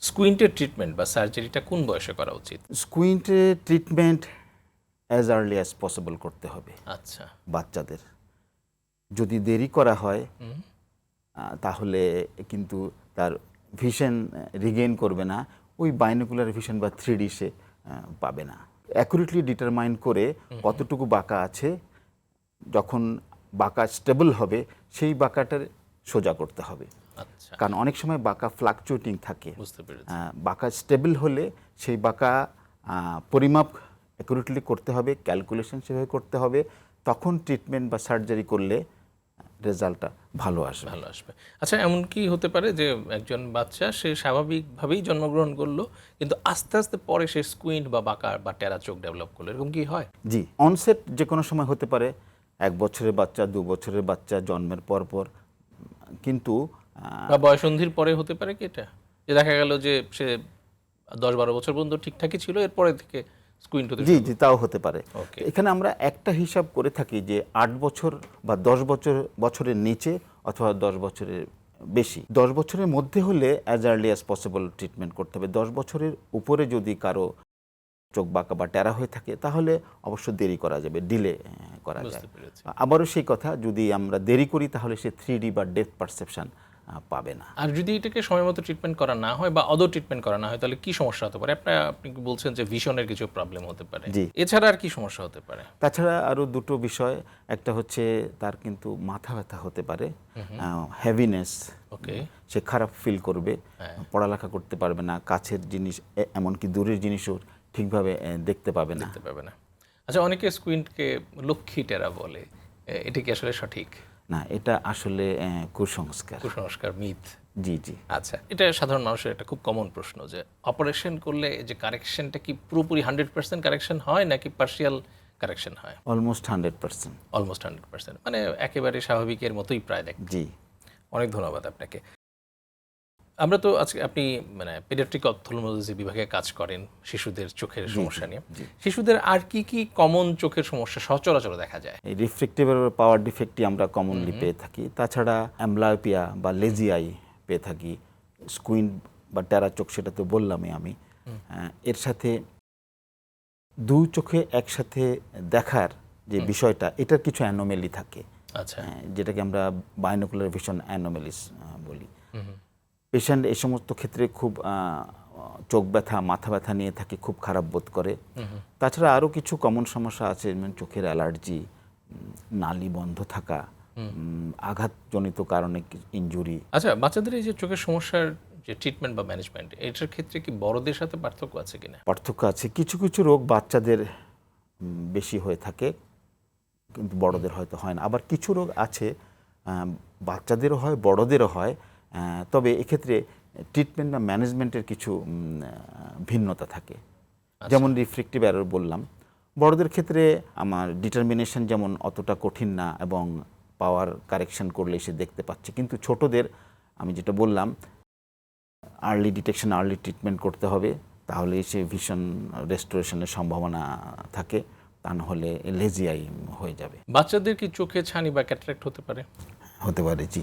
স্কুইন্টের treatment বা সার্জারিটা কোন বয়সে করা উচিত? স্কুইন্টের treatment as early as possible করতে হবে আচ্ছা। বাচ্চাদের। যদি দেরি করা হয় হুম। তাহলে কিন্তু তার ভিশন রিগেইন করবে না, ওই বাইনোকুলার ভিশন বা 3D সে পাবে না। অ্যাকুরেটলি ডিটারমাইন করে কতটুকু বাঁকা আছে, যখন বাঁকা স্টেবল হবে সেই বাঁকাটার সোজা করতে হবে। আচ্ছা, কারণ অনেক সময় বাঁকা ফ্লাকচুয়েটিং থাকে। বুঝতে পেরেছি। বাঁকা স্টেবল হলে সেই বাঁকা পরিমাপ অ্যাকুরেটলি করতে হবে, ক্যালকুলেশন সেভাবে করতে হবে, তখন ট্রিটমেন্ট বা সার্জারি করলে রেজাল্টটা ভালো আসবে। ভালো আসবে। আচ্ছা, এমন কি হতে পারে যে একজন বাচ্চা সে স্বাভাবিকভাবেই জন্মগ্রহণ করলো, কিন্তু আস্তে আস্তে পরে সে স্কুইন্ট বা বাঁকা বা টেরা চোখ ডেভেলপ করলো, এরকম কি হয়? জি, অনসেট যে কোনো সময় হতে পারে, 1 বছরের বাচ্চা, 2 বছরের বাচ্চা জন্মের পর পর। কিন্তু বা বয়সন্ধির পরে হতে পারে কি এটা? যে দেখা গেল যে সে 10-12 বছর পর্যন্ত ঠিকঠাকই ছিল, এরপরে থেকে স্কুইন্ট হতে জি শুরু জি তাও হতে পারে। ওকে। এখানে আমরা একটা হিসাব করে থাকি যে 8 বছর বা 10 বছরের নিচে অথবা 10 বছরের বেশি। 10 বছরের মধ্যে হলে as early as possible treatment করতে হবে। 10 বছরের উপরে যদি কারো চোখ বাঁকা বা টেরা হয়ে থাকে তাহলে অবশ্য দেরি করা যাবে, ডিলে করা যায়। বুঝতে পেরেছি। আবারও সেই কথা, যদি আমরা দেরি করি তাহলে সে 3D বা ডেপথ পারসেপশন পাবে না। আর যদি এটাকে সময় মতো ট্রিটমেন্ট করা না হয় বা ট্রিটমেন্ট করা না হয়, তাহলে কি সমস্যা হতে পারে? আপনি কি বলছেন যে ভিশনের কিছু প্রবলেম হতে পারে, জি। এছাড়া আর কি সমস্যা হতে পারে? তাছাড়া আরও দুটো বিষয়, একটা হচ্ছে তার কিন্তু মাথা ব্যথা হতে পারে, হেভিনেস, ওকে। সে খারাপ ফিল করবে, হ্যাঁ। পড়ালেখা করতে পারবে না, কাছের জিনিস এমনকি দূরের জিনিসও ঠিকভাবে দেখতে পাবে না। দেখতে পাবে না। আচ্ছা, অনেকে স্কুইন্টকে লক্ষ্মী টেরা বলে, এটা কি আসলে সঠিক? না, এটা আসলে কুসংস্কার। কুসংস্কার, মিথ। জি জি। আচ্ছা, এটা সাধারণ মানুষের একটা খুব কমন প্রশ্ন যে অপারেশন করলে যে কারেকশনটা কি পুরোপুরি 100% কারেকশন হয় নাকি পার্শিয়াল কারেকশন হয়? অলমোস্ট 100%। অলমোস্ট 100%, মানে একেবারে স্বাভাবিকের মতোই প্রায় দেখতে। জি। অনেক ধন্যবাদ আপনাকে। আমরা তো আজকে, আপনি মানে পেডিয়াট্রিক অপথলমোলজি বিভাগে কাজ করেন শিশুদের চোখের সমস্যা নিয়ে। জি। শিশুদের আর কি কি কমন চোখের সমস্যা সচরাচর দেখা যায়? এই রিফ্লেকটিভ পাওয়ার ডিফেক্টই আমরা কমনলি পেয়ে থাকি। তাছাড়া অ্যাম্বলায়োপিয়া বা লেজি আই পেয়ে থাকি। স্কুইন্ট বা টেরা চোখ সেটা তো বললামই আমি। এর সাথে দুই চোখে একসাথে দেখার যে বিষয়টা, এটার কিছু অ্যানোমেলি থাকে, আচ্ছা। যেটাকে আমরা বাইনোকুলার ভিশন অ্যানোমেলিস বলি। পেশেন্ট এই সমস্ত ক্ষেত্রে খুব চোখ ব্যথা, মাথা ব্যথা নিয়ে থাকে, খুব খারাপ বোধ করে। তাছাড়া আরও কিছু কমন সমস্যা আছে, যেমন চোখের অ্যালার্জি, নালি বন্ধ থাকা, আঘাতজনিত কারণে ইনজুরি। আচ্ছা, বাচ্চাদের এই যে চোখের সমস্যার যে ট্রিটমেন্ট বা ম্যানেজমেন্ট, এটার ক্ষেত্রে কি বড়দের সাথে পার্থক্য আছে কিনা? পার্থক্য আছে। কিছু কিছু রোগ বাচ্চাদের বেশি হয়ে থাকে, কিন্তু বড়দের হয়তো হয় না। আবার কিছু রোগ আছে বাচ্চাদেরও হয়, বড়দেরও হয়। তবে এক্ষেত্রে ট্রিটমেন্ট বা ম্যানেজমেন্টের কিছু ভিন্নতা থাকে। যেমন রিফ্লেকটিভ এরর বললাম, বড়দের ক্ষেত্রে আমার ডিটারমিনেশন যেমন অতটা কঠিন না এবং পাওয়ার কারেকশন করলে সে দেখতে পাচ্ছে, কিন্তু ছোটদের আমি যেটা বললাম, আর্লি ডিটেকশন, আর্লি ট্রিটমেন্ট করতে হবে, তাহলে সে ভিশন রেস্টোরেশনের সম্ভাবনা থাকে, তা নাহলে লেজি আই হয়ে যাবে। বাচ্চাদের কি চোখে ছানি বা ক্যাটারাক্ট হতে পারে? হতে পারে, জি।